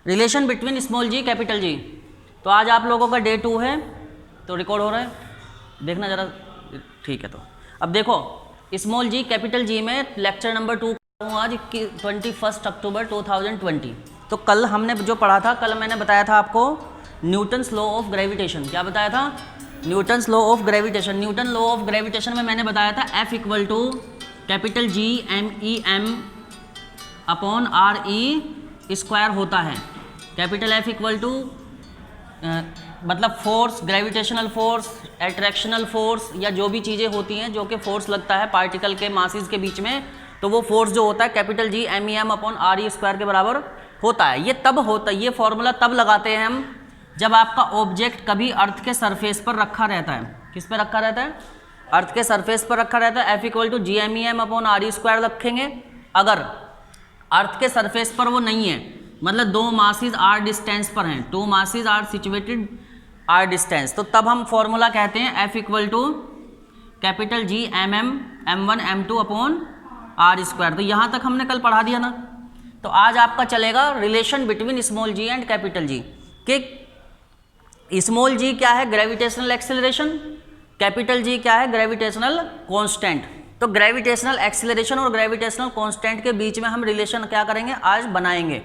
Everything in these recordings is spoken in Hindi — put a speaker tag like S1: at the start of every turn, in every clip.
S1: Relation between small G capital G. तो आज आप लोगों का डे 2 है, तो रिकॉर्ड हो रहा है, देखना ज़रा, ठीक है। तो अब देखो स्मॉल जी कैपिटल जी में लेक्चर नंबर 2 हूँ आज 21 अक्टूबर 2020। तो कल हमने जो पढ़ा था, कल मैंने बताया था आपको न्यूटन्स लॉ ऑफ ग्रेविटेशन। क्या बताया था? Newton's law of gravitation. Newton law of gravitation में मैंने बताया था F equal to capital G MEM upon RE square होता है। कैपिटल F इक्वल टू मतलब force, gravitational force, attractional force या जो भी चीज़ें होती हैं जो कि फोर्स लगता है पार्टिकल के मासेस के बीच में, तो वो फोर्स जो होता है capital G MEM upon RE square के बराबर होता है। ये तब होता है, ये फॉर्मूला तब लगाते हैं हम जब आपका ऑब्जेक्ट कभी अर्थ के सरफेस पर रखा रहता है। किस पे रखा रहता है? अर्थ के सरफेस पर रखा रहता है। F equal to GMEM upon RE square रखेंगे। अगर अर्थ के सरफेस पर वो नहीं है, मतलब दो मासेस आर डिस्टेंस पर हैं, two masses are situated R distance, तो तब हम फॉर्मूला कहते हैं F equal to capital G MM M1 M2 upon R square. तो यहाँ तक हमने कल पढ़ा दिया ना। तो आज आपका चलेगा relation between small g and capital G, कि स्मॉल जी क्या है? Gravitational acceleration. कैपिटल जी क्या है? Gravitational constant. तो ग्रेविटेशनल एक्सेलरेशन और ग्रेविटेशनल कांस्टेंट के बीच में हम रिलेशन क्या करेंगे? आज बनाएंगे।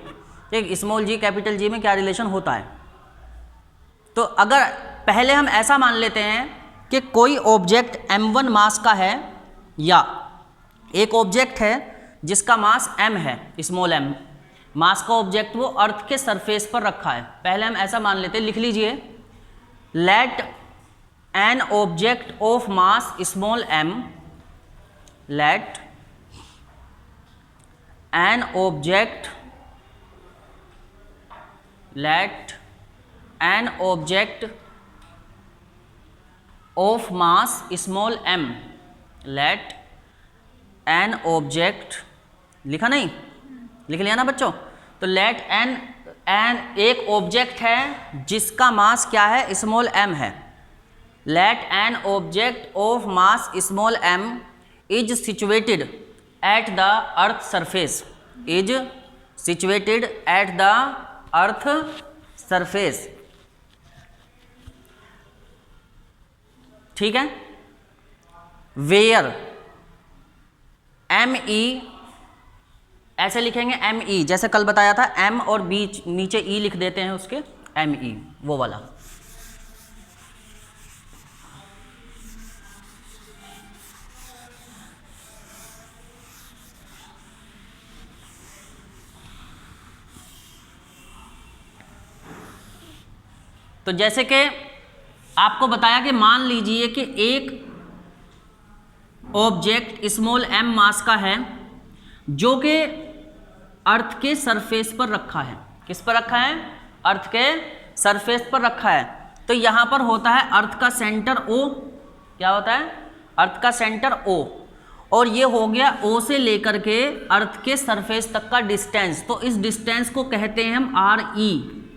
S1: ठीक, स्मॉल जी कैपिटल जी में क्या रिलेशन होता है। तो अगर पहले हम ऐसा मान लेते हैं कि कोई ऑब्जेक्ट M1 मास का है, या एक ऑब्जेक्ट है जिसका मास M है, स्मॉल m मास का ऑब्जेक्ट, वो अर्थ के सरफेस पर रखा है। पहले हम ऐसा मान लेते हैं, लिख लीजिए, let an object of mass small m, let an object of mass small m, let an object, लिखा नहीं? लिख लिया ना बच्चों? तो let an एक ऑब्जेक्ट है जिसका मास क्या है? स्मॉल m है। let an object of mass small m is situated at the earth surface, is situated at the earth surface। ठीक है, वेयर ME, ऐसे लिखेंगे ME, जैसे कल बताया था M और बीच नीचे E लिख देते हैं उसके, ME वो वाला। तो जैसे कि आपको बताया कि मान लीजिए कि एक ऑब्जेक्ट स्मॉल m मास का है जो कि अर्थ के सरफेस पर रखा है। किस पर रखा है? अर्थ के सरफेस पर रखा है। तो यहाँ पर होता है अर्थ का सेंटर O। क्या होता है? अर्थ का सेंटर O, और ये हो गया O से लेकर के अर्थ के सरफेस तक का डिस्टेंस। तो इस डिस्टेंस को कहते हैं हम RE।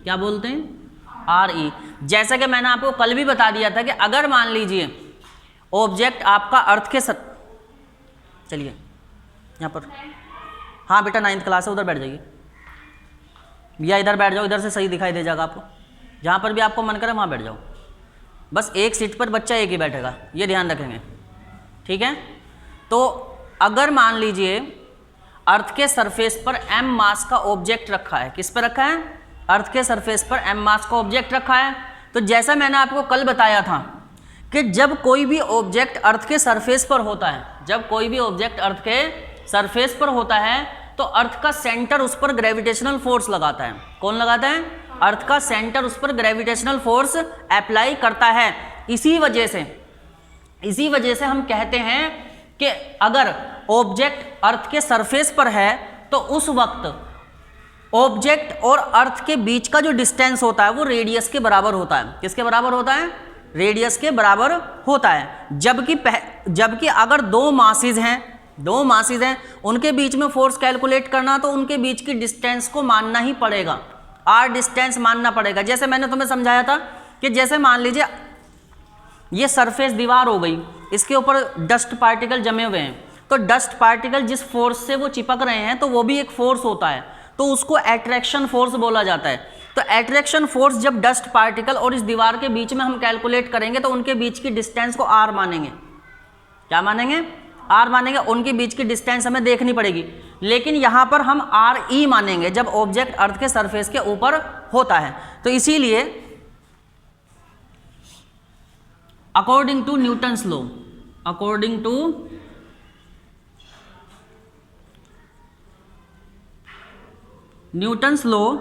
S1: क्या बोलते हैं? RE। जैसा कि मैंने आपको कल भी बता दिया था कि अगर मान लीजिए ऑब्जेक्ट आपका अर्थ के चलिए यहाँ पर, हाँ बेटा 9th क्लास है, उधर बैठ जाइए, या इधर बैठ जाओ, इधर से सही दिखाई दे जाएगा आपको। जहाँ पर भी आपको मन करे वहाँ बैठ जाओ, बस एक सीट पर बच्चा एक ही बैठेगा, ये ध्यान रखेंगे, ठीक है। तो अगर मान लीजिए अर्थ के सरफेस पर M मास का ऑब्जेक्ट रखा है, किस पर रखा है? अर्थ के सरफेस पर M मास का ऑब्जेक्ट रखा है। तो जैसा मैंने आपको कल बताया था कि जब कोई भी ऑब्जेक्ट अर्थ के सरफेस पर होता है, जब कोई भी ऑब्जेक्ट अर्थ के सरफेस पर होता है, तो अर्थ का सेंटर उस पर ग्रेविटेशनल फोर्स लगाता है। कौन लगाता है? अर्थ का सेंटर उस पर ग्रेविटेशनल फोर्स अप्लाई करता है। इसी वजह से हम कहते हैं कि अगर ऑब्जेक्ट अर्थ के सरफेस पर है तो उस वक्त ऑब्जेक्ट और अर्थ के बीच का जो डिस्टेंस होता है वो रेडियस के बराबर होता है। किसके बराबर होता है? रेडियस के बराबर होता है। जबकि अगर दो मासेस हैं उनके बीच में फोर्स कैलकुलेट करना, तो उनके बीच की डिस्टेंस को मानना ही पड़ेगा, R डिस्टेंस मानना पड़ेगा। जैसे मैंने तुम्हें समझाया था कि जैसे मान लीजिए ये सरफेस दीवार हो गई, इसके ऊपर डस्ट पार्टिकल जमे हुए हैं, तो डस्ट पार्टिकल जिस फोर्स से वो चिपक रहे हैं तो वो भी एक फोर्स होता है। तो उसको एट्रैक्शन फोर्स बोला जाता है। तो एट्रैक्शन फोर्स जब डस्ट पार्टिकल और इस दीवार के बीच में हम कैलकुलेट करेंगे तो उनके बीच की डिस्टेंस को आर मानेंगे। क्या मानेंगे? आर मानेंगे। उनके बीच की डिस्टेंस हमें देखनी पड़ेगी, लेकिन यहां पर हम आर ई मानेंगे जब ऑब्जेक्ट अर्थ के सरफेस के ऊपर होता है। तो इसीलिए according to Newton's law, according to Newton's law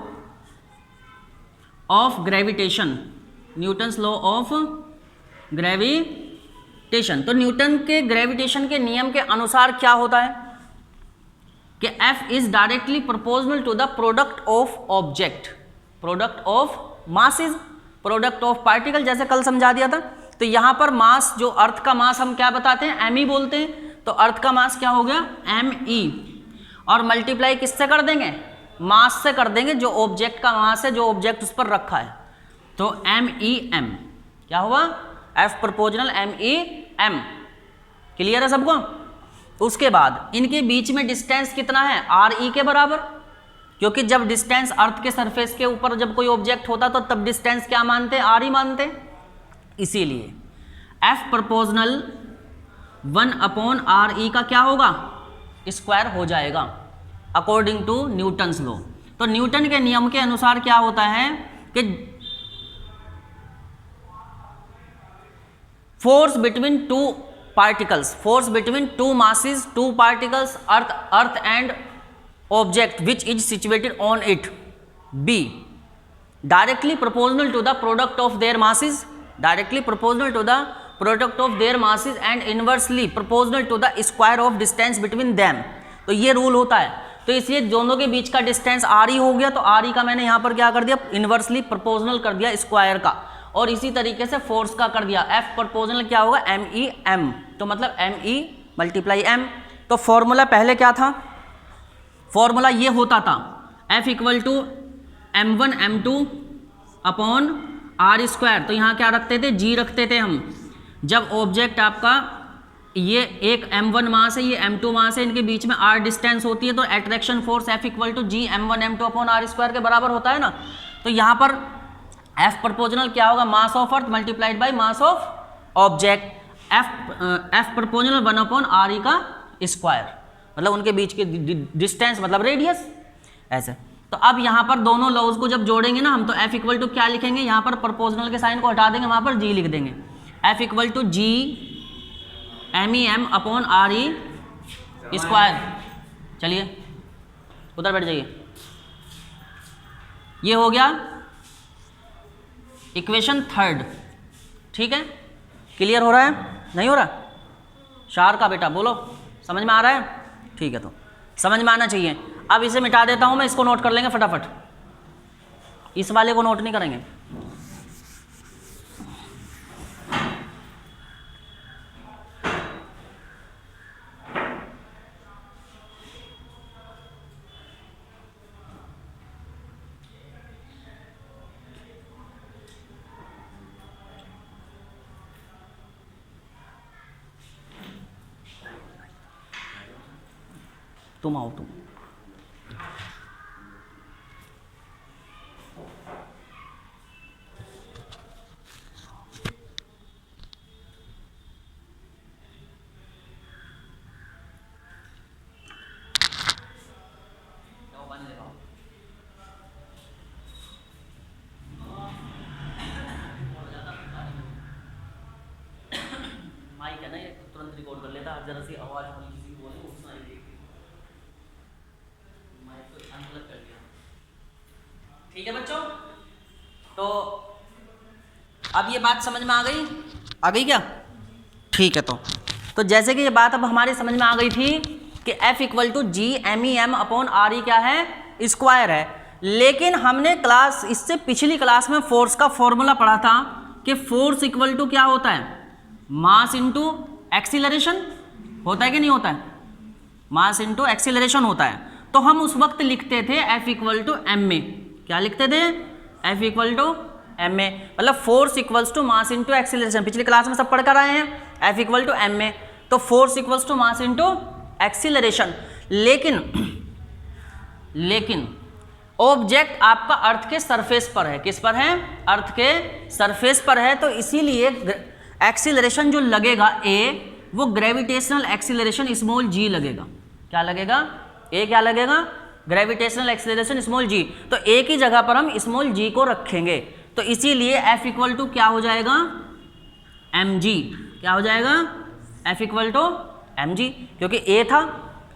S1: of gravitation, Newton's law of gravitation, तो न्यूटन के ग्रेविटेशन के नियम के अनुसार क्या होता है कि F is directly proportional to the product of object, product of masses, product of particle, जैसे कल समझा दिया था। तो यहां पर मास, जो अर्थ का मास हम क्या बताते हैं? एम ई बोलते हैं। तो अर्थ का मास क्या हो गया? एम ई, और मल्टीप्लाई किससे कर देंगे? मास से कर देंगे, जो ऑब्जेक्ट का मास है, जो ऑब्जेक्ट उस पर रखा है। तो एम ई एम क्या हुआ? एफ प्रोपोर्शनल एम ई एम। क्लियर है सबको? उसके बाद इनके बीच में डिस्टेंस कितना है? आर ई के बराबर, क्योंकि जब डिस्टेंस अर्थ के सरफेस के ऊपर जब कोई ऑब्जेक्ट होता तो तब डिस्टेंस क्या मानते हैं? आर ई मानते हैं। इसीलिए एफ प्रोपोर्शनल 1/r ई का क्या होगा? स्क्वायर हो जाएगा अकॉर्डिंग टू न्यूटन्स लॉ। तो न्यूटन के नियम के अनुसार क्या होता है कि force between two particles, force between two masses, two particles, earth and object which is situated on it, be directly proportional to the product of their masses, directly proportional to the product of their masses and inversely proportional to the square of distance between them. तो ये रूल होता है। तो इसलिए दोनों के बीच का डिस्टेंस आर ई हो गया, तो आर ई का मैंने यहाँ पर क्या कर दिया? इनवर्सली प्रोपोर्शनल कर दिया स्क्वायर का, और इसी तरीके से फोर्स का कर दिया। एफ प्रोपोर्शनल क्या होगा? एम ई एम, तो मतलब एम ई मल्टीप्लाई एम। तो फॉर्मूला पहले क्या था? फॉर्मूला ये होता था F equal to m1 m2 upon R square. तो यहाँ क्या रखते थे? जी रखते थे हम। जब ऑब्जेक्ट आपका ये एक m1 मास है, ये m2 मास है, इनके बीच में r डिस्टेंस होती है, तो attraction force F equal to G m1 m2 upon R square के बराबर होता है ना। तो यहाँ पर F प्रोपोर्शनल क्या होगा? मास of earth multiplied by mass of object. F proportional 1/r का स्क्वायर, मतलब उनके बीच के डिस्टेंस मतलब रेडियस, ऐसे। तो अब यहाँ पर दोनों लॉज को जब जोड़ेंगे ना हम, तो F इक्वल टू क्या लिखेंगे? यहाँ पर प्रोपोर्शनल के साइन को हटा देंगे, वहाँ पर G लिख देंगे। F equal to G M E M upon R E square. चलिए उधर बैठ जाइए। ये हो गया इक्वेशन थर्ड, ठीक है? क्लियर हो रहा है? नहीं हो रहा? शार का बेटा बोलो, समझ में आ रहा है? ठीक है, तो समझ में आना चाहिए। अब इसे मिटा देता हूं मैं, इसको नोट कर लेंगे फटाफट, इस वाले को नोट नहीं करेंगे। तुम आओ, तुम माइक है ना, ये तुरंत रिकॉर्ड कर लेता है। जरा सी आवाज हल्की सी बोले उतना ही माइक को अनप्लग कर दिया। ठीक है बच्चों, तो अब ये बात समझ में आ गई? आ गई क्या? ठीक है, तो जैसे कि ये बात अब हमारी समझ में आ गई थी कि F equal to G M E M upon R E क्या है? स्क्वायर है। लेकिन हमने क्लास, इससे पिछली क्लास में फोर्स का फॉर्मूला पढ़ा था कि फोर्स इक्वल टू क्या होता है? मास इंटू एक्सीलरेशन होता है कि नहीं होता है? मास इंटू एक्सीलरेशन होता है। तो हम उस वक्त लिखते थे F equal to M A. क्या लिखते थे? F equal to M A, मतलब force equals to mass into acceleration. पिछली क्लास में सब पढ़ कर आए हैं F equal to M A, तो force equals to mass into acceleration. लेकिन ऑब्जेक्ट आपका अर्थ के सरफेस पर है, किस पर है, अर्थ के सरफेस पर है, तो इसीलिए एक्सीलरेशन जो लगेगा ए, वो ग्रेविटेशनल एक्सीलरेशन स्मॉल जी लगेगा। क्या लगेगा, ए क्या लगेगा, ग्रेविटेशनल एक्सीलरेशन स्मॉल जी। तो ए की जगह पर हम स्मॉल जी को रखेंगे, तो इसीलिए F इक्वल टू क्या हो जाएगा, mg। क्या हो जाएगा, F इक्वल टू mg, क्योंकि ए था,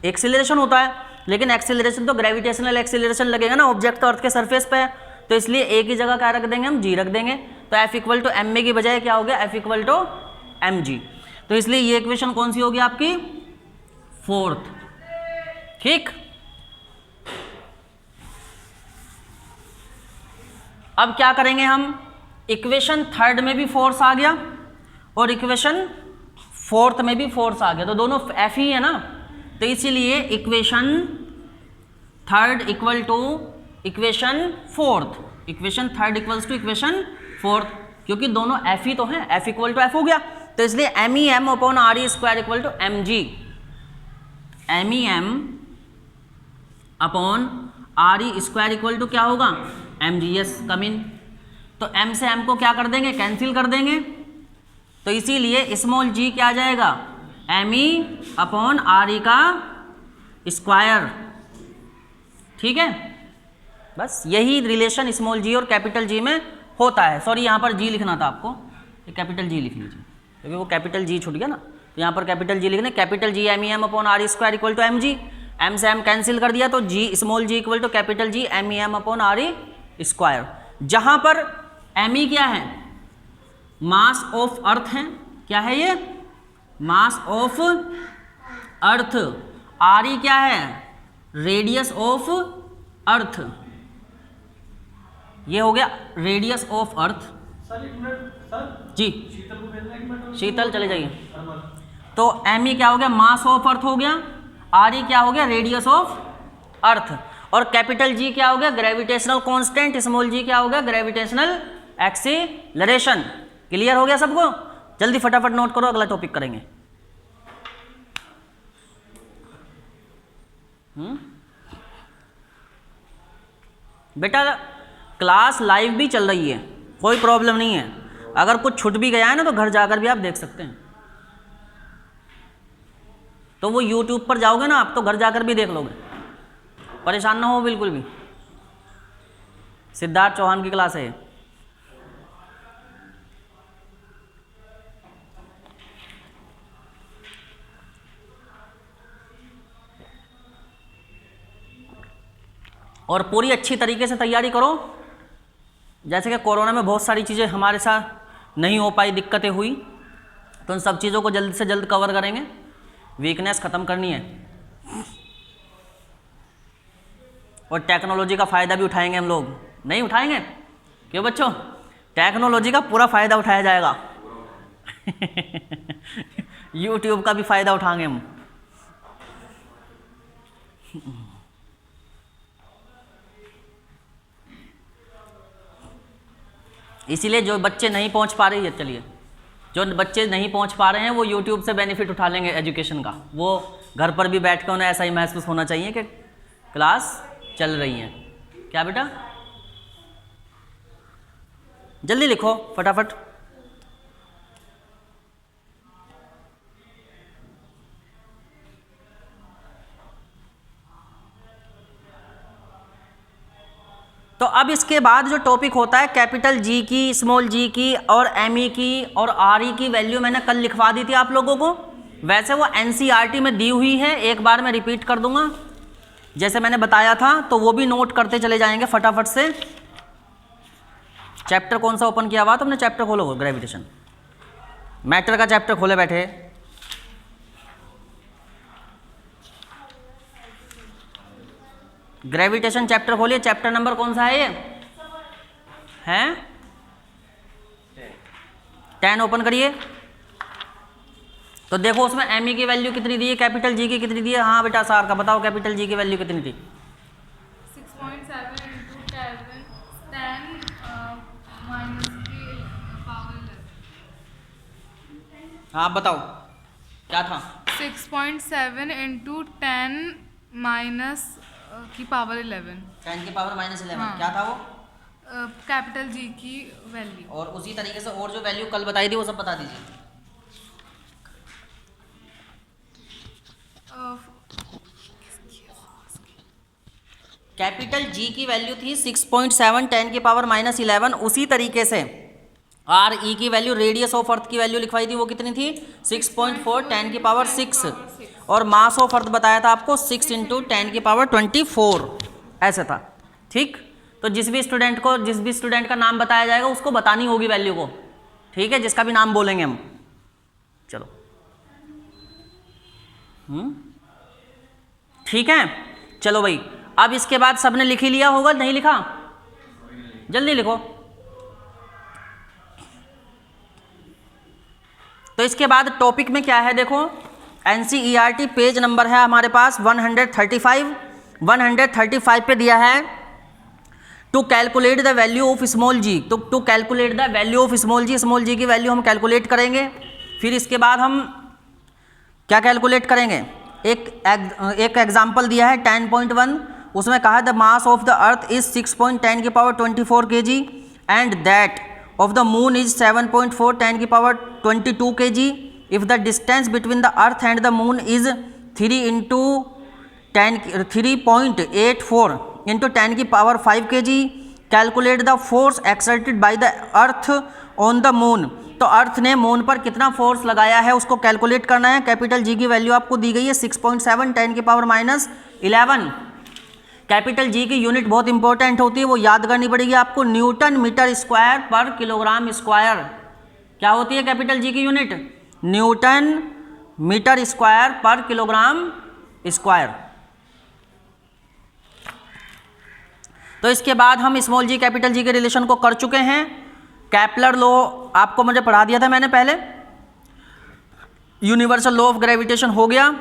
S1: एक्सीलरेशन होता है, लेकिन एक्सीलरेशन तो ग्रेविटेशनल एक्सीलरेशन लगेगा ना, ऑब्जेक्ट तो अर्थ के सरफेस पे है, तो इसलिए ए की जगह क्या रख देंगे हम, जी रख देंगे। तो F equal to M A की बजाय क्या हो गया, F इक्वल टू mg। तो इसलिए ये इक्वेशन कौन सी होगी आपकी, फोर्थ। ठीक, अब क्या करेंगे हम, इक्वेशन थर्ड में भी फोर्स आ गया और इक्वेशन फोर्थ में भी फोर्स आ गया, तो दोनों एफ ही है ना, तो इसीलिए equation third equal to equation fourth, equation third equals to equation fourth, क्योंकि दोनों एफ ही तो हैं, एफ इक्वल टू एफ हो गया, तो इसलिए M E M upon R E square equal to M G, M E M upon R E square equal to क्या होगा, एम जी। यस, कम इन। तो एम से एम को क्या कर देंगे, कैंसिल कर देंगे, तो इसीलिए स्मॉल जी क्या आ जाएगा, M E upon R E का स्क्वायर। ठीक है, बस यही रिलेशन स्मॉल जी और कैपिटल जी में होता है। सॉरी, यहाँ पर जी लिखना था आपको, कैपिटल जी लिख लीजिए, क्योंकि वो कैपिटल जी छूट गया ना, तो यहाँ पर कैपिटल जी लिखना, capital G M E M upon R E square equal to M G, M से एम कैंसिल कर दिया, तो G small G equal to capital G M E M upon R E square, जहाँ पर एम ई क्या है, मास ऑफ अर्थ है, क्या है ये, मास ऑफ अर्थ, आर ई क्या है, रेडियस ऑफ अर्थ, ये हो गया रेडियस ऑफ अर्थ। जी शीतल चले जाइए। तो एम ई क्या हो गया, मास ऑफ अर्थ हो गया, आर ई क्या हो गया, रेडियस ऑफ अर्थ, और कैपिटल जी क्या हो गया, ग्रेविटेशनल कांस्टेंट, स्मॉल जी क्या हो गया, ग्रेविटेशनल एक्सीलरेशन। क्लियर हो गया सबको, जल्दी फटाफट नोट करो, अगला टॉपिक करेंगे। बेटा क्लास लाइव भी चल रही है, कोई प्रॉब्लम नहीं है, अगर कुछ छूट भी गया है ना तो घर जाकर भी आप देख सकते हैं, तो वो YouTube पर जाओगे ना आप, तो घर जाकर भी देख लोगे, परेशान ना हो बिल्कुल भी। सिद्धार्थ चौहान की क्लास है ये। और पूरी अच्छी तरीके से तैयारी करो, जैसे कि कोरोना में बहुत सारी चीज़ें हमारे साथ नहीं हो पाई, दिक्कतें हुई, तो उन सब चीज़ों को जल्द से जल्द कवर करेंगे, वीकनेस ख़त्म करनी है, और टेक्नोलॉजी का फ़ायदा भी उठाएंगे हम लोग। नहीं उठाएंगे क्यों बच्चों, टेक्नोलॉजी का पूरा फ़ायदा उठाया जाएगा YouTube का भी फ़ायदा उठाएंगे हम। इसीलिए जो बच्चे नहीं पहुंच पा रहे हैं, चलिए जो बच्चे नहीं पहुंच पा रहे हैं वो YouTube से बेनिफिट उठा लेंगे एजुकेशन का, वो घर पर भी बैठ कर उन्हें ऐसा ही महसूस होना चाहिए कि क्लास चल रही है। क्या बेटा, जल्दी लिखो फटाफट। तो अब इसके बाद जो टॉपिक होता है कैपिटल जी की, स्मॉल जी की और एम ई की और आर ई की वैल्यू मैंने कल लिखवा दी थी आप लोगों को, वैसे वो एनसीईआरटी में दी हुई है, एक बार मैं रिपीट कर दूंगा जैसे मैंने बताया था, तो वो भी नोट करते चले जाएंगे फटाफट से। चैप्टर कौन सा ओपन किया हुआ तुमने, चैप्टर खोलो, ग्रेविटेशन मैटर का चैप्टर खोले बैठे, ग्रेविटेशन चैप्टर खोलिए, चैप्टर नंबर कौन सा है ये, हैं 10 ओपन करिए। तो देखो उसमें एम ई की वैल्यू कितनी दी है, कैपिटल जी की कितनी दी है, हाँ बेटा सार का बताओ, कैपिटल जी की वैल्यू कितनी थी,
S2: 6.7 into 10 minus की power 11।
S1: हाँ बताओ क्या था,
S2: 6.7 into 10 minus की पावर 11।
S1: 10 की पावर -11।
S2: हाँ।
S1: क्या था वो?
S2: कैपिटल जी की वैल्यू।
S1: और उसी तरीके से और जो वैल्यू कल बताई थी वो सब बता दीजिए। कैपिटल जी की वैल्यू थी 6.7 10 की पावर -11। उसी तरीके से आर ई की वैल्यू, रेडियस ऑफ अर्थ की वैल्यू लिखवाई थी, वो कितनी थी? 6.4 10 की पावर 6। और मास ऑफ अर्थ बताया था आपको 6 × 10 की पावर 24, ऐसे था। ठीक, तो जिस भी स्टूडेंट का नाम बताया जाएगा उसको बतानी होगी वैल्यू को, ठीक है, जिसका भी नाम बोलेंगे हम। चलो, ठीक है, चलो भाई। अब इसके बाद सबने लिख ही लिया होगा, नहीं लिखा? जल्दी लिखो। तो इसके बाद टॉपिक में क्या है देखो, NCERT पेज नंबर है हमारे पास 135। 135 पे दिया है to calculate the value of small G. तो to calculate the value of small G की वैल्यू हम कैलकुलेट करेंगे। फिर इसके बाद हम क्या कैलकुलेट करेंगे? एक एग्जाम्पल दिया है 10.1, उसमें कहा the mass of the earth is 6.10 की power 24 kg and that of the moon is 7.4 10 की power 22 kg if the distance between the earth and the moon is 3.84 into 10 की power 5 kg। Calculate the force exerted by the earth on the moon. तो अर्थ ने मून पर कितना फोर्स लगाया है उसको कैलकुलेट करना है। कैपिटल जी की वैल्यू आपको दी गई है 6.7 10 की पावर -11। कैपिटल जी की यूनिट बहुत इंपॉर्टेंट होती है, वो याद करनी पड़ेगी आपको, न्यूटन मीटर स्क्वायर पर किलोग्राम स्क्वायर। क्या होती है कैपिटल जी की यूनिट? न्यूटन मीटर स्क्वायर पर किलोग्राम स्क्वायर। तो इसके बाद हम स्मॉल जी कैपिटल जी के रिलेशन को कर चुके हैं। केपलर लॉ आपको मुझे पढ़ा दिया था मैंने पहले, यूनिवर्सल लॉ ऑफ ग्रेविटेशन हो गया।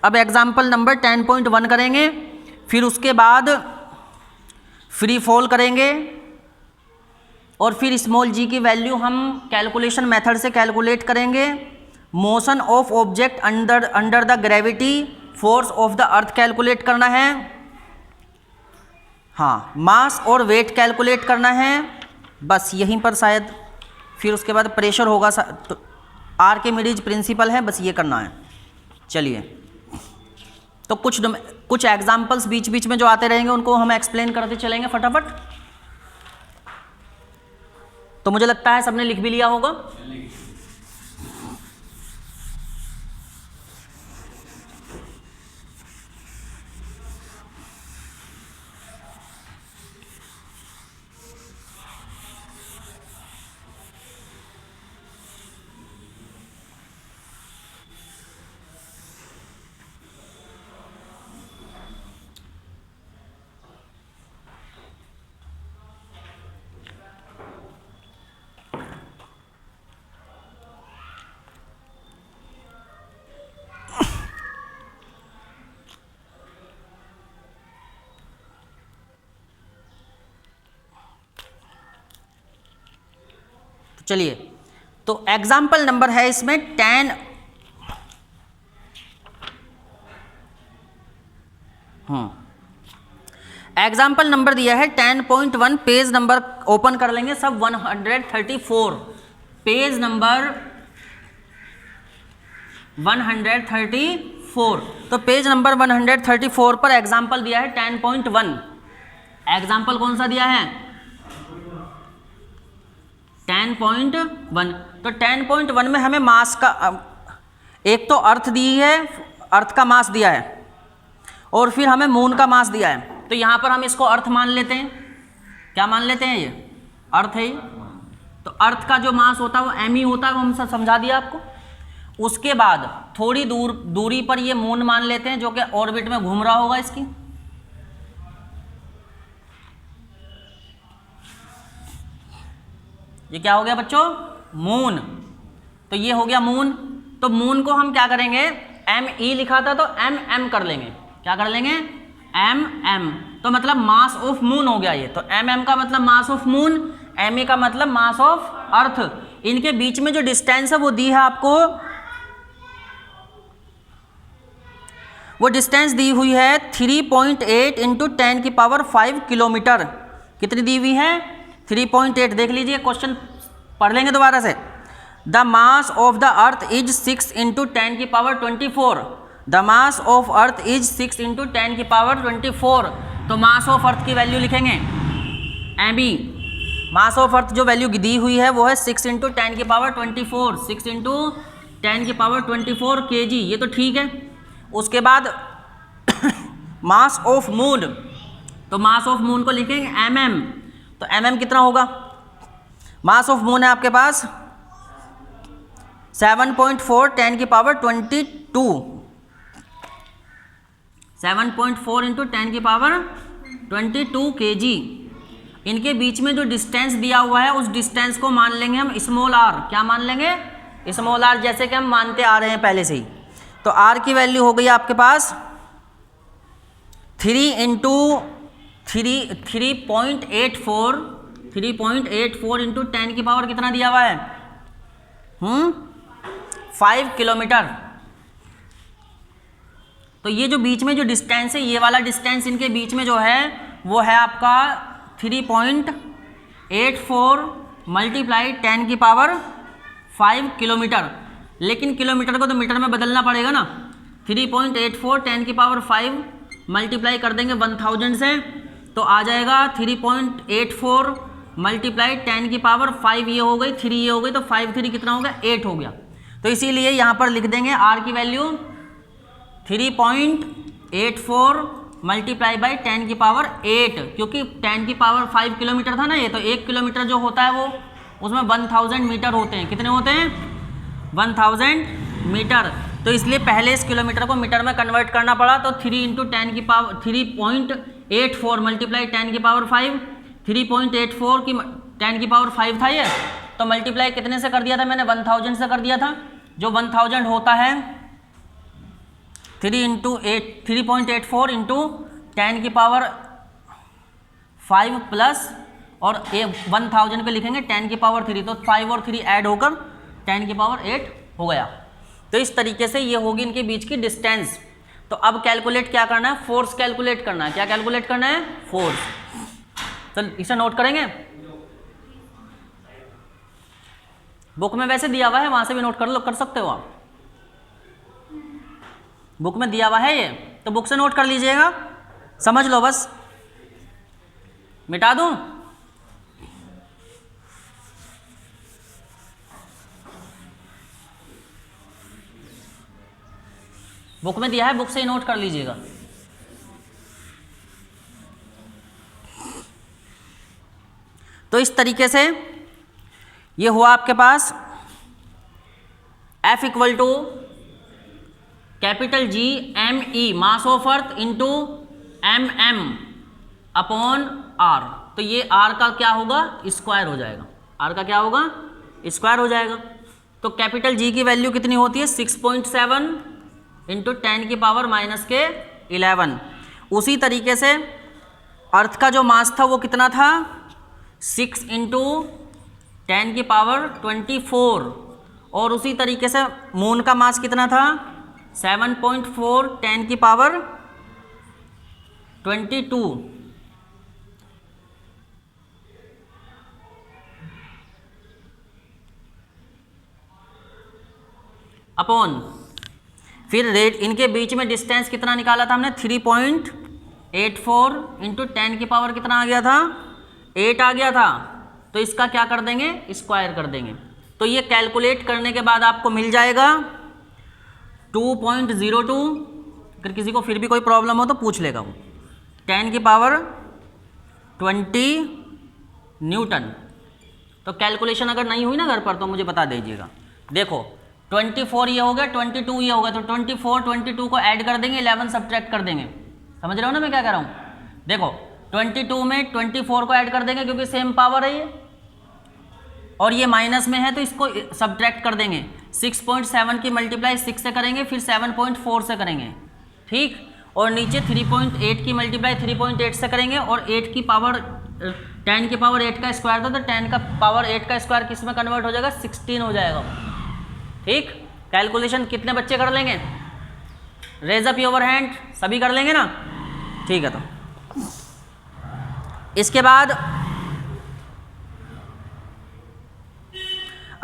S1: अब एग्जाम्पल नंबर 10.1 करेंगे, फिर उसके बाद फ्री फॉल करेंगे और फिर स्मॉल जी की वैल्यू हम कैलकुलेशन मेथड से कैलकुलेट करेंगे। Motion of object under the gravity force of the earth calculate करना है। हाँ, मास और वेट कैलकुलेट करना है, बस यहीं पर शायद। फिर उसके बाद प्रेशर होगा, तो आर्किमिडीज प्रिंसिपल है, बस ये करना है। चलिए, तो कुछ एग्जाम्पल्स बीच बीच में जो आते रहेंगे उनको हम एक्सप्लेन करते चलेंगे फटाफट। तो मुझे लगता है सबने लिख भी लिया होगा। चलिए, तो एग्जाम्पल नंबर है इसमें 10। एग्जाम्पल नंबर दिया है 10.1। पेज नंबर ओपन कर लेंगे सब 134, पेज नंबर 134। तो पेज नंबर 134 पर एग्जाम्पल दिया है 10.1। एग्जाम्पल कौन सा दिया है? 10.1। तो 10.1 में हमें मास का, एक तो अर्थ दी है, अर्थ का मास दिया है, और फिर हमें मून का मास दिया है। तो यहाँ पर हम इसको अर्थ मान लेते हैं। क्या मान लेते हैं? ये अर्थ है। तो अर्थ का जो मास होता है वो m ही होता है, वो हम समझा दिया आपको। उसके बाद थोड़ी दूरी पर ये मून मान लेते हैं जो कि ऑर्बिट में घूम रहा होगा इसकी। ये क्या हो गया बच्चों? मून। तो ये हो गया मून। तो मून को हम क्या करेंगे? ME लिखा था तो MM कर लेंगे। क्या कर लेंगे? MM। तो मतलब मास ऑफ मून हो गया ये। तो MM का मतलब मास ऑफ मून, ME का मतलब मास ऑफ अर्थ। इनके बीच में जो डिस्टेंस है वो दी है आपको वो डिस्टेंस दी हुई है 3.8 इंटू 10 की पावर 5 किलोमीटर। कितनी दी हुई है? 3.8। देख लीजिए, क्वेश्चन पढ़ लेंगे दोबारा से। The mass of the earth is 6 into 10 की power 24। The mass of earth is 6 into 10 की पावर 24। तो मास ऑफ अर्थ की वैल्यू लिखेंगे M B. Mass of earth जो वैल्यू दी हुई है वो है 6 इंटू 10 की पावर 24। 6 इंटू 10 की पावर 24 kg, ये तो ठीक है। उसके बाद मास ऑफ मून, तो मास ऑफ मून को लिखेंगे mm। तो mm कितना होगा? मास ऑफ मून है आपके पास 7.4 10 की पावर 22। 7.4 इंटू 10 की पावर 22 kg। इनके बीच में जो डिस्टेंस दिया हुआ है उस डिस्टेंस को मान लेंगे हम स्मॉल r। क्या मान लेंगे? स्मॉल r, जैसे कि हम मानते आ रहे हैं पहले से ही। तो r की वैल्यू हो गई आपके पास 3 इंटू 3.84 इंटू 10 की पावर कितना दिया हुआ है? 5 किलोमीटर। तो ये जो बीच में जो डिस्टेंस है, ये वाला डिस्टेंस इनके बीच में जो है वो है आपका 3.84 मल्टीप्लाई 10 की पावर 5 किलोमीटर। लेकिन किलोमीटर को तो मीटर में बदलना पड़ेगा ना। 3.84 10 की पावर 5 मल्टीप्लाई कर देंगे 1000 से, तो आ जाएगा 3.84 मल्टीप्लाई 10 की पावर 5, ये हो गई 3, ये हो गई, तो 5 3 कितना हो गया? 8 हो गया। तो इसीलिए यहाँ पर लिख देंगे r की वैल्यू 3.84 मल्टीप्लाई बाई 10 की पावर 8, क्योंकि 10 की पावर 5 किलोमीटर था ना ये, तो 1 किलोमीटर जो होता है वो उसमें 1000 मीटर होते हैं। कितने होते हैं? 1000 मीटर। तो इसलिए पहले इस किलोमीटर को मीटर में कन्वर्ट करना पड़ा। तो 3 इंटू 10 की पावर 3.84 मल्टीप्लाई 10 की पावर 5, 3.84 की 10 की पावर 5 था ये, तो मल्टीप्लाई कितने से कर दिया था मैंने? 1000 से कर दिया था। जो 1000 होता है 3.84 इंटू 10 की पावर 5 प्लस और 1000 पे लिखेंगे 10 की पावर 3, तो 5 और 3 ऐड होकर 10 की पावर 8 हो गया। तो इस तरीके से ये होगी इनके बीच की डिस्टेंस। तो अब कैलकुलेट क्या करना है? फोर्स कैलकुलेट करना है। क्या कैलकुलेट करना है? फोर्स। तो इसे नोट करेंगे। बुक में वैसे दिया हुआ है, वहां से भी नोट कर सकते हो आप। बुक में दिया हुआ है ये, तो बुक से नोट कर लीजिएगा, समझ लो बस। मिटा दूं? बुक में दिया है, बुक से ही नोट कर लीजिएगा। तो इस तरीके से ये हुआ आपके पास F equal to capital G M/E mass of earth into MM upon R। तो ये R का क्या होगा? स्क्वायर हो जाएगा। R का क्या होगा? स्क्वायर हो जाएगा। तो कैपिटल G की वैल्यू कितनी होती है? 6.7 इंटू 10 की पावर -11। उसी तरीके से अर्थ का जो मास था वो कितना था? 6 इंटू 10 की पावर 24। और उसी तरीके से मून का मास कितना था? 7.4 10 की पावर 22। अपॉन फिर रेट इनके बीच में डिस्टेंस कितना निकाला था हमने? 3.84 इंटू 10 की पावर कितना आ गया था? 8 आ गया था। तो इसका क्या कर देंगे? स्क्वायर कर देंगे। तो ये कैलकुलेट करने के बाद आपको मिल जाएगा 2.02। अगर किसी को फिर भी कोई प्रॉब्लम हो तो पूछ लेगा वो। 10 की पावर 20 न्यूटन। तो कैलकुलेशन अगर नहीं हुई ना घर पर तो मुझे बता दीजिएगा। देखो 24 ये हो गया, 22 ये होगा, तो 24 22 को ऐड कर देंगे, 11 सब्ट्रैक्ट कर देंगे। समझ रहे हो ना मैं क्या कह रहा हूँ? देखो 22 में 24 को ऐड कर देंगे क्योंकि सेम पावर है ये, और ये माइनस में है तो इसको सब्ट्रैक्ट कर देंगे। 6.7 की मल्टीप्लाई 6 से करेंगे, फिर 7.4 से करेंगे, ठीक। और नीचे 3.8 की मल्टीप्लाई 3.8 से करेंगे, और 8 की पावर 10 की पावर 8 का स्क्वायर था, तो 10 का पावर 8 का स्क्वायर किस में कन्वर्ट हो जाएगा? 16 हो जाएगा, ठीक। कैलकुलेशन कितने बच्चे कर लेंगे? रेज अप योर हैंड, सभी कर लेंगे ना, ठीक है। तो इसके बाद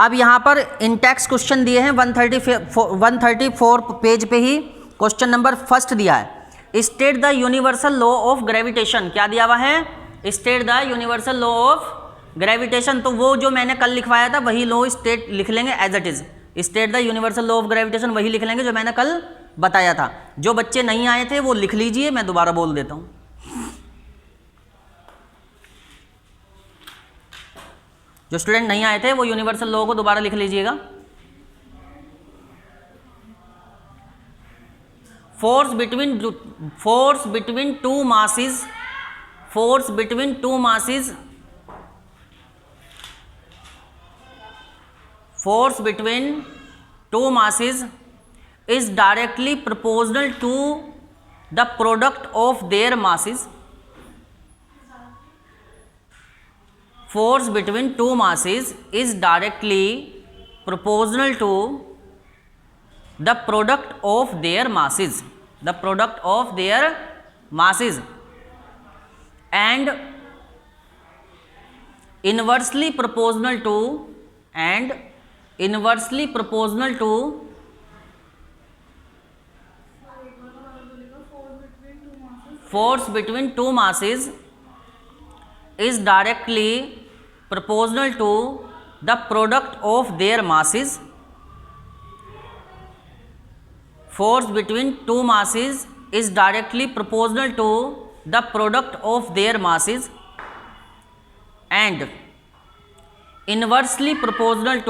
S1: अब यहाँ पर इंटेक्स क्वेश्चन दिए हैं 134 पेज पे ही क्वेश्चन नंबर फर्स्ट दिया है, state the universal law of gravitation. क्या दिया हुआ है? State the universal law of gravitation. तो वो जो मैंने कल लिखवाया था वही लॉ स्टेट लिख लेंगे as it is. State the universal law of gravitation वही लिख लेंगे जो मैंने कल बताया था। जो बच्चे नहीं आए थे वो लिख लीजिए, मैं दोबारा बोल देता हूँ। जो स्टूडेंट नहीं आए थे वो यूनिवर्सल लॉ को दोबारा लिख लीजिएगा। Force between two masses, force between two masses, force between two masses is directly proportional to the product of their masses. Force between two masses is directly proportional to the product of their masses, the product of their masses, and inversely proportional to force between two masses is directly proportional to the product of their masses. Force between two masses is directly proportional to the product of their masses and inversely proportional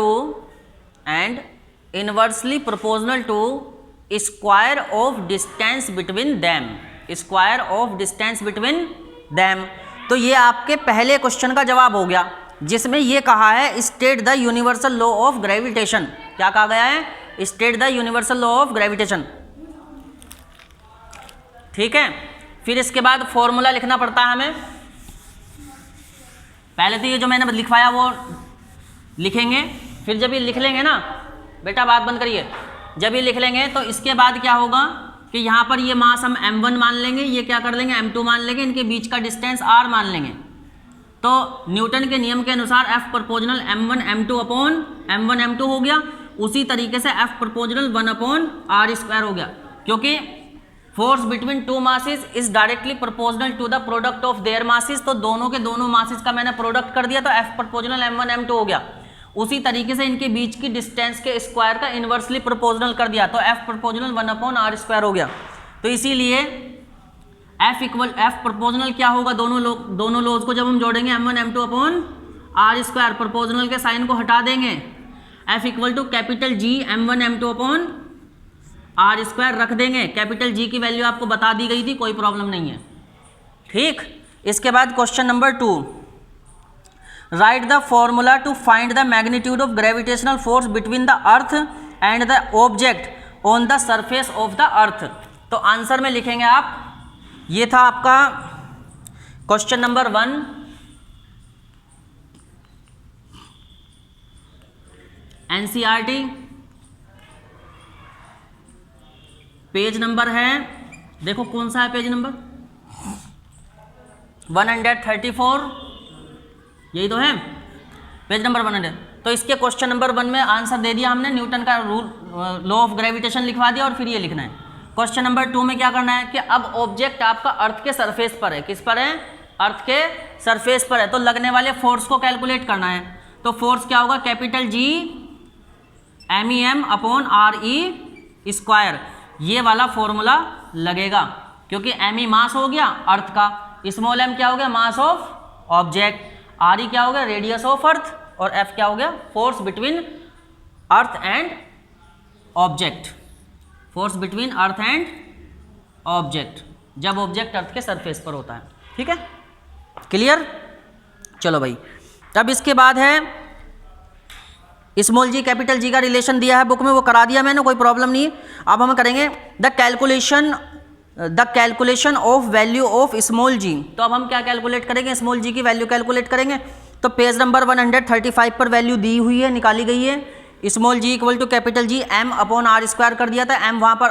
S1: to square of distance between them, square of distance between them। तो ये आपके पहले क्वेश्चन का जवाब हो गया जिसमें ये कहा है state the universal law of gravitation. क्या कहा गया है? State the universal law of gravitation, ठीक है। फिर इसके बाद फॉर्मूला लिखना पड़ता है हमें। पहले तो ये जो मैंने लिखवाया वो लिखेंगे, फिर जब ये लिख लेंगे ना, बेटा बात बंद करिए, जब ये लिख लेंगे तो इसके बाद क्या होगा कि यहाँ पर ये मास हम m1 मान लेंगे, ये क्या कर लेंगे m2 मान लेंगे, इनके बीच का डिस्टेंस r मान लेंगे। तो न्यूटन के नियम के अनुसार F proportional m1 m2 upon m1 m2 हो गया। उसी तरीके से F proportional 1 upon r square हो गया, क्योंकि force between two masses is directly proportional to the product of their masses. तो दोनों के दोनों मासेस का मैंने प्रोडक्ट कर दिया तो F प्रोपोर्शनल m1 m2 हो गया। उसी तरीके से इनके बीच की डिस्टेंस के स्क्वायर का इन्वर्सली प्रोपोर्शनल कर दिया तो F proportional 1 upon r square हो गया। तो इसीलिए F प्रोपोर्शनल क्या होगा, दोनों लॉज को जब हम जोड़ेंगे m1 m2 upon r square, proportional के साइन को हटा देंगे, F equal to capital G m1 m2 upon r square रख देंगे। कैपिटल G की वैल्यू आपको बता दी गई थी, कोई प्रॉब्लम नहीं है, ठीक। इसके बाद question number 2, write the formula to find the magnitude of gravitational force between the earth and the object on the surface of the earth. तो आंसर में लिखेंगे आप, ये था आपका question number 1, NCERT, page number है, देखो कौन सा है पेज नंबर 134, यही तो है पेज नंबर 100। तो इसके क्वेश्चन नंबर 1 में आंसर दे दिया हमने, न्यूटन का रूल लॉ ऑफ ग्रेविटेशन लिखवा दिया और फिर ये लिखना है। क्वेश्चन नंबर 2 में क्या करना है कि अब ऑब्जेक्ट आपका अर्थ के सरफेस पर है, किस पर है? अर्थ के सरफेस पर है, तो लगने वाले फोर्स को कैलकुलेट करना है। तो फोर्स क्या होगा? Capital G MEM upon RE square, ये वाला फॉर्मूला लगेगा, क्योंकि ME मास हो गया अर्थ का, स्मॉल m क्या हो गया? मास ऑफ ऑब्जेक्ट, RE क्या हो गया? रेडियस ऑफ अर्थ, और F क्या हो गया? Force between earth and object, force between earth and object, जब ऑब्जेक्ट अर्थ के सरफेस पर होता है, ठीक है, क्लियर। चलो भाई, तब इसके बाद है स्मॉल जी कैपिटल जी का रिलेशन दिया है बुक में, वो करा दिया मैंने, कोई प्रॉब्लम नहीं। अब हम करेंगे the calculation of value of small G. तो अब हम क्या कैलकुलेट करेंगे? स्मॉल जी की वैल्यू कैलकुलेट करेंगे। तो पेज नंबर 135 पर वैल्यू दी हुई है, निकाली गई है। Small G equal to capital G M upon R square कर दिया था, M वहाँ पर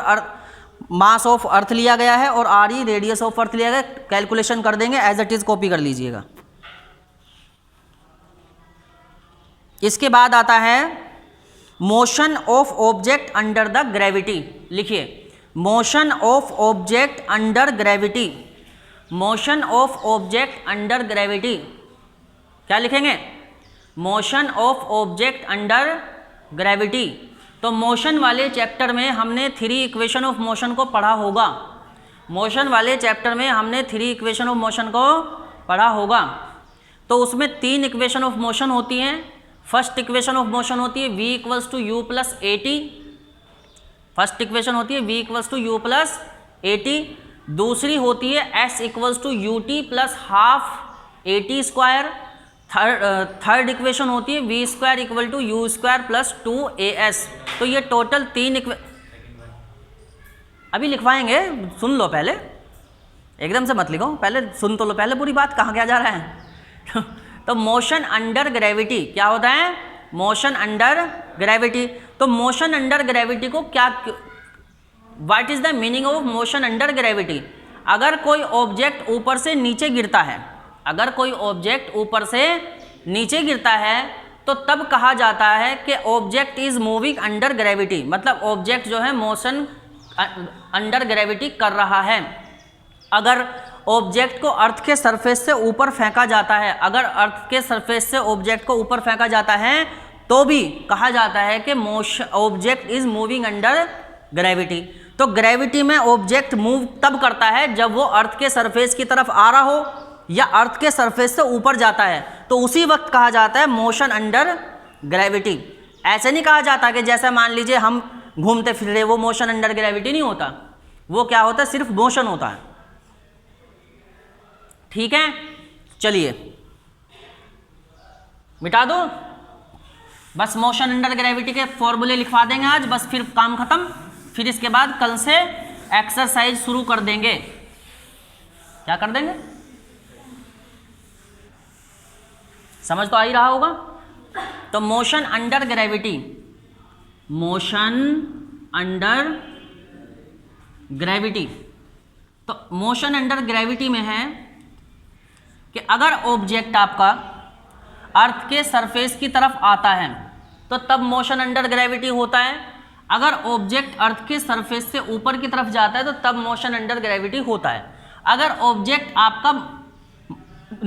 S1: मास ऑफ अर्थ लिया गया है और R E radius of earth लिया गया, कैलकुलेशन कर देंगे, एज इट इज कॉपी कर लीजिएगा। इसके बाद आता है motion of object under the gravity. लिखिए motion of object under gravity, motion of object under gravity. क्या लिखेंगे? Motion of object under gravity. तो मोशन वाले चैप्टर में हमने 3 इक्वेशन ऑफ मोशन को पढ़ा होगा, मोशन वाले चैप्टर में हमने 3 इक्वेशन ऑफ मोशन को पढ़ा होगा। तो उसमें 3 इक्वेशन ऑफ मोशन होती हैं। फर्स्ट इक्वेशन ऑफ मोशन होती है v equals to U plus A T, first equation होती है v equals to U plus A T. दूसरी होती है s equals to U T plus half A T square. Third equation होती है v square equal to U square plus 2as। तो ये टोटल 3 अभी लिखवाएंगे, सुन लो पहले, एकदम से मत लिखो, पहले सुन तो लो, पहले पूरी बात, कहाँ क्या जा रहा है। तो मोशन अंडर ग्रेविटी क्या होता है? Motion under gravity. तो मोशन अंडर ग्रेविटी को क्या, what is the meaning of motion under gravity? अगर कोई ऑब्जेक्ट ऊपर से नीचे गिरता है, अगर कोई ऑब्जेक्ट ऊपर से नीचे गिरता है तो तब कहा जाता है कि object is moving under gravity, मतलब ऑब्जेक्ट जो है मोशन अंडर ग्रेविटी कर रहा है। अगर ऑब्जेक्ट को अर्थ के सरफेस से ऊपर फेंका जाता है, अगर अर्थ के सरफेस से ऑब्जेक्ट को ऊपर फेंका जाता है तो भी कहा जाता है कि object is moving under gravity. तो ग्रेविटी में ऑब्जेक्ट मूव तब करता है जब वो अर्थ के सरफेस की तरफ आ रहा हो या अर्थ के सरफेस से ऊपर जाता है, तो उसी वक्त कहा जाता है मोशन अंडर ग्रेविटी। ऐसे नहीं कहा जाता कि जैसे मान लीजिए हम घूमते फिर रहे, वो मोशन अंडर ग्रेविटी नहीं होता, वो क्या होता है? सिर्फ मोशन होता है। ठीक है, चलिए मिटा दो, बस मोशन अंडर ग्रेविटी के फॉर्मूले लिखवा देंगे आज, बस फिर काम खत्म। फिर इसके बाद कल से एक्सरसाइज शुरू कर देंगे। क्या कर देंगे? समझ तो आ ही रहा होगा। तो motion under gravity, motion under gravity, तो मोशन अंडर ग्रेविटी में है कि अगर ऑब्जेक्ट आपका अर्थ के सरफेस की तरफ आता है तो तब मोशन अंडर ग्रेविटी होता है। अगर ऑब्जेक्ट अर्थ के सरफेस से ऊपर की तरफ जाता है तो तब मोशन अंडर ग्रेविटी होता है। अगर ऑब्जेक्ट आपका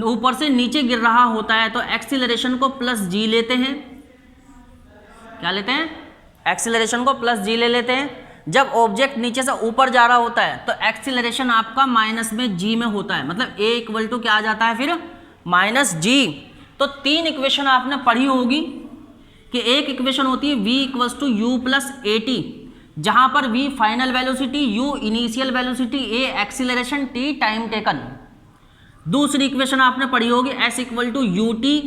S1: ऊपर से नीचे गिर रहा होता है तो एक्सीलरेशन को प्लस जी लेते हैं। क्या लेते हैं? एक्सीलरेशन को प्लस जी ले लेते हैं। जब ऑब्जेक्ट नीचे से ऊपर जा रहा होता है तो एक्सीलरेशन आपका माइनस में जी में होता है, मतलब ए इक्वल टू क्या आ जाता है फिर? माइनस जी। तो 3 इक्वेशन आपने पढ़ी होगी कि एक इक्वेशन होती है v equals to U plus A T, जहां पर v final velocity, u initial velocity, a acceleration, t time taken. दूसरी इक्वेशन आपने पढ़ी होगी s equal to U T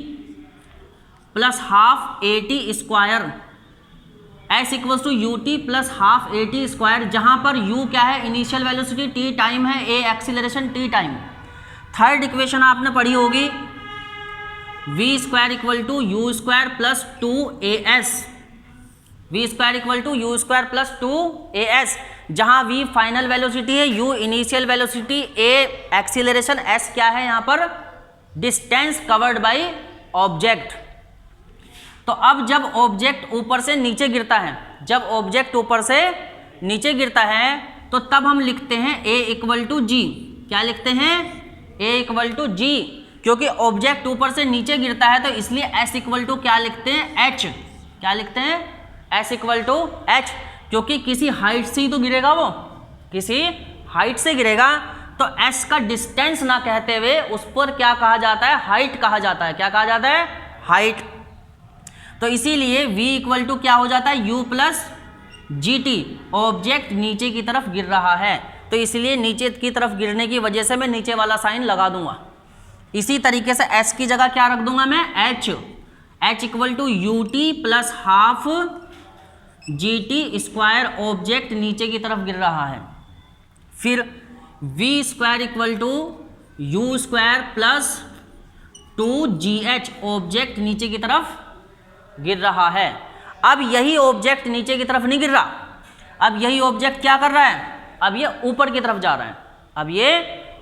S1: plus half A T square, s equal to U T plus half A T square, जहां पर u क्या है? इनिशियल वेलोसिटी, t टाइम है, a acceleration, t time. Third equation आपने पढ़ी होगी v square equal to U square plus 2as, v square equal to U square plus 2as, जहां v फाइनल वेलोसिटी है, u initial velocity, a acceleration, s क्या है यहाँ पर? Distance covered by object. तो अब जब ऑब्जेक्ट ऊपर से नीचे गिरता है, जब ऑब्जेक्ट ऊपर से नीचे गिरता है तो तब हम लिखते हैं a इक्वल टू जी। क्या लिखते हैं? a इक्वल टू जी, क्योंकि ऑब्जेक्ट ऊपर से नीचे गिरता है तो इसलिए s इक्वल टू क्या लिखते हैं? h। क्या लिखते हैं? s इक्वल टू h, क्योंकि किसी हाइट से ही तो गिरेगा, वो किसी हाइट से गिरेगा, तो s का डिस्टेंस ना कहते हुए उस पर क्या कहा जाता है? हाइट कहा जाता है। क्या कहा जाता है? हाइट। तो इसीलिए v इक्वल टू क्या हो जाता है? u प्लस जी टी। ऑब्जेक्ट नीचे की तरफ गिर रहा है तो इसलिए नीचे की तरफ गिरने की वजह से मैं नीचे वाला साइन लगा दूंगा। इसी तरीके से s की जगह क्या रख दूंगा मैं? h equal to U T plus half G T square, object नीचे की तरफ गिर रहा है। फिर v square equal to U square plus 2gh, object नीचे की तरफ गिर रहा है। अब यही ऑब्जेक्ट नीचे की तरफ नहीं गिर रहा, अब यही ऑब्जेक्ट क्या कर रहा है? अब ये ऊपर की तरफ जा रहा है, अब ये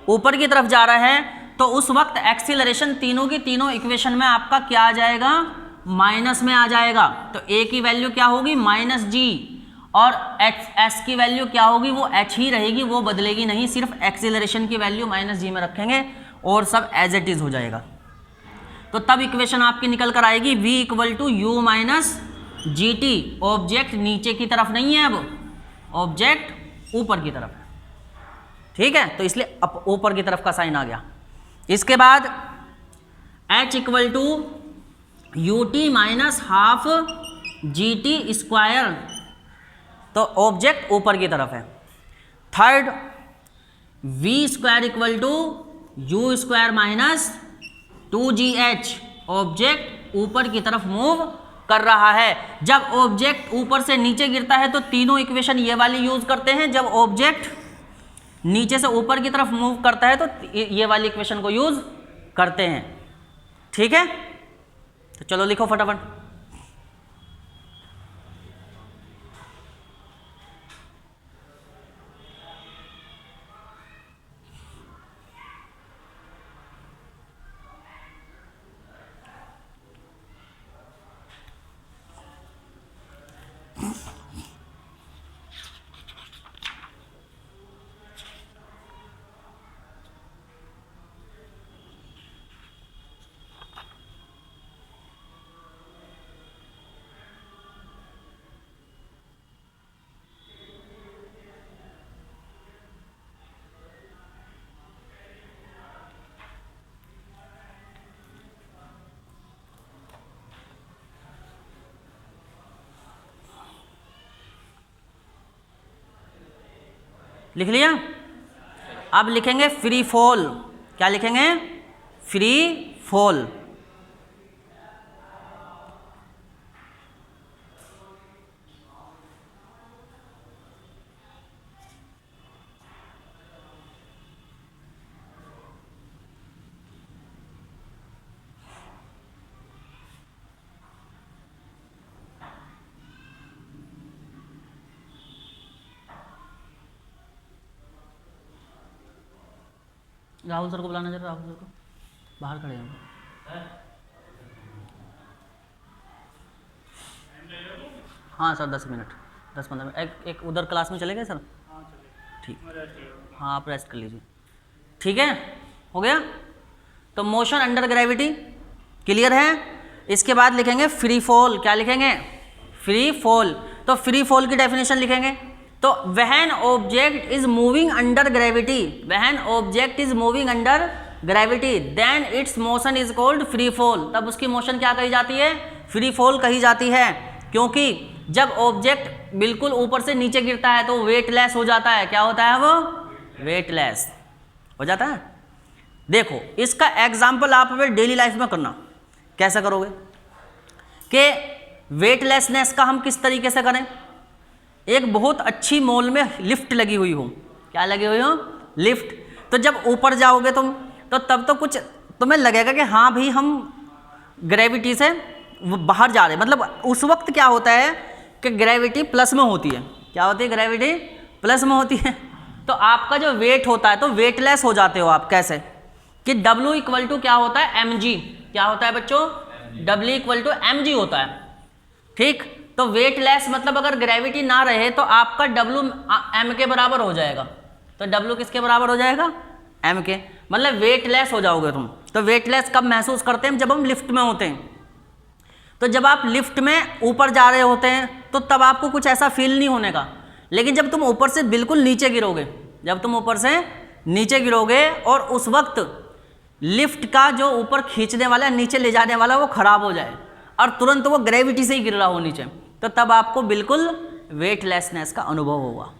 S1: ऊपर की तरफ जा रहा है, तो उस वक्त एक्सीलरेशन तीनों की तीनों इक्वेशन में आपका क्या आ जाएगा, माइनस में आ जाएगा। तो ए की वैल्यू क्या होगी, माइनस जी, और एस की वैल्यू क्या होगी, वो एच ही रहेगी, वो बदलेगी नहीं, सिर्फ एक्सीलरेशन की वैल्यू माइनस जी में रखेंगे और सब एज इट इज हो जाएगा। तो तब इक्वेशन आपकी निकल कर आएगी v equal to U minus G T. Object नीचे की तरफ नहीं है, अब ऑब्जेक्ट ऊपर की तरफ है, ठीक है, तो इसलिए अब ऊपर की तरफ का साइन आ गया। इसके बाद h equal to U T minus half G T square, तो ऑब्जेक्ट ऊपर की तरफ है। Third v square equal to U square minus 2gh, object ऊपर की तरफ मूव कर रहा है। जब ऑब्जेक्ट ऊपर से नीचे गिरता है तो तीनों इक्वेशन ये वाली यूज करते हैं, जब ऑब्जेक्ट नीचे से ऊपर की तरफ मूव करता है तो ये वाली इक्वेशन को यूज करते हैं, ठीक है। तो चलो लिखो फटाफट। लिख लिया। अब लिखेंगे फ्री फॉल, क्या लिखेंगे, फ्री फॉल। राहुल सर को बुलाना जरा, राहुल सर को, बाहर खड़े हैं। हाँ सर 10 मिनट 10-15 मिनट, एक उधर क्लास में चले गए सर, ठीक, हाँ आप रेस्ट कर लीजिए, ठीक है, हो गया। तो मोशन अंडर ग्रेविटी क्लियर है। इसके बाद लिखेंगे फ्री फॉल, क्या लिखेंगे, फ्री फॉल। तो फ्री फॉल की डेफिनेशन लिखेंगे, तो when object is moving under gravity, when object is moving under gravity then its motion is called free fall. तब उसकी मोशन क्या कही जाती है, फ्री फॉल कही जाती है, क्योंकि जब ऑब्जेक्ट बिल्कुल ऊपर से नीचे गिरता है तो वेटलेस हो जाता है। क्या होता है वो, वेटलेस हो जाता है। देखो इसका एग्जाम्पल आप डेली लाइफ में करना, कैसे करोगे कि वेटलेसनेस का हम किस तरीके से करें। एक बहुत अच्छी मॉल में लिफ्ट लगी हुई हो, क्या लगी हुई हो, लिफ्ट। तो जब ऊपर जाओगे तुम तो तब तो कुछ तुम्हें लगेगा कि हाँ भाई हम ग्रेविटी से बाहर जा रहे हैं, मतलब उस वक्त क्या होता है कि ग्रेविटी प्लस में होती है। क्या होती है, ग्रेविटी प्लस में होती है। तो आपका जो वेट होता है तो वेटलेस हो जाते हो आप। कैसे कि W इक्वल टू क्या होता है, mg। क्या होता है बच्चों, W इक्वल टू mg होता है, ठीक। तो वेटलेस मतलब अगर ग्रेविटी ना रहे तो आपका W m के बराबर हो जाएगा। तो W किसके बराबर हो जाएगा, m के, मतलब वेटलेस हो जाओगे तुम। तो वेटलेस कब महसूस करते हैं, जब हम लिफ्ट में होते हैं। तो जब आप लिफ्ट में ऊपर जा रहे होते हैं तो तब आपको कुछ ऐसा फील नहीं होने का, लेकिन जब तुम ऊपर से बिल्कुल नीचे गिरोगे, जब तुम ऊपर से नीचे गिरोगे और उस वक्त लिफ्ट का जो ऊपर खींचने वाला नीचे ले जाने वाला वो खराब हो जाए और तुरंत वो ग्रेविटी से ही गिर रहा हो नीचे, तो तब आपको बिल्कुल वेटलेसनेस का अनुभव होगा।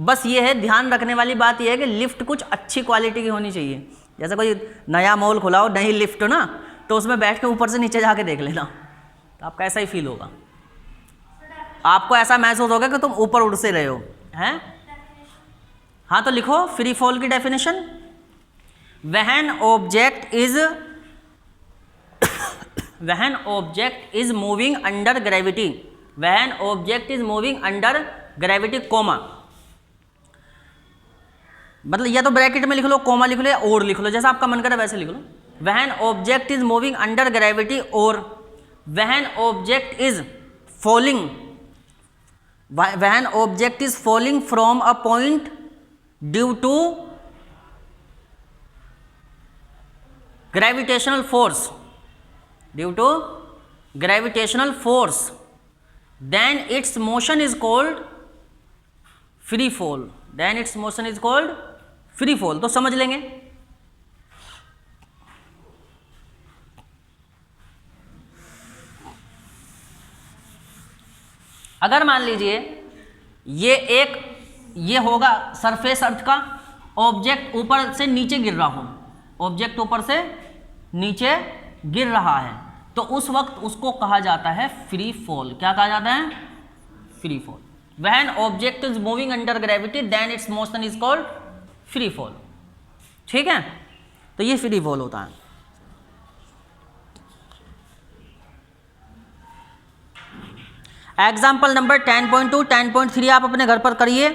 S1: बस ये है, ध्यान रखने वाली बात यह है कि लिफ्ट कुछ अच्छी क्वालिटी की होनी चाहिए। जैसे कोई नया मॉल खुला हो, नई लिफ्ट हो ना, तो उसमें बैठ के ऊपर से नीचे जाके देख लेना, तो आपका ऐसा ही फील होगा, आपको ऐसा महसूस होगा कि तुम ऊपर उड़ से रहे हो, हैं। हाँ तो लिखो फ्री फॉल की definition, when object is moving under gravity, when object is moving under gravity comma, मतलब या तो ब्रैकेट में लिख लो, कोमा लिख लो या और लिख लो, जैसा आपका मन करे वैसे लिख लो। When object is moving under gravity और when object is falling, when object is falling from a point due to gravitational force, due to gravitational force, then its motion is called free fall, then its motion is called free fall. तो समझ लेंगे। अगर मान लीजिए ये होगा सरफेस अर्थ का, ऑब्जेक्ट ऊपर से नीचे गिर रहा हो, ऑब्जेक्ट ऊपर से नीचे गिर रहा है, तो उस वक्त उसको कहा जाता है फ्री फॉल। क्या कहा जाता है? Free fall. When object is moving under gravity then its motion is called free fall. ठीक है, तो ये फ्री फॉल होता है। एग्जाम्पल नंबर 10.2, 10.3 आप अपने घर पर करिए,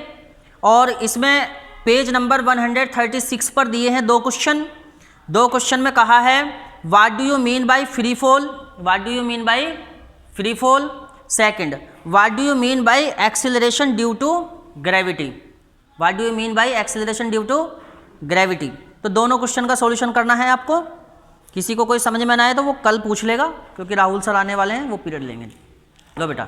S1: और इसमें पेज नंबर 136 पर दिए हैं दो क्वेश्चन में कहा है what do you mean by free fall, what do you mean by free fall. Second, what do you mean by acceleration due to gravity, what do you mean by acceleration due to gravity. तो दोनों क्वेश्चन का सॉल्यूशन करना है आपको। किसी को कोई समझ में ना आए तो वो कल पूछ लेगा, क्योंकि राहुल सर आने वाले हैं, वो पीरियड लेंगे। लो बेटा।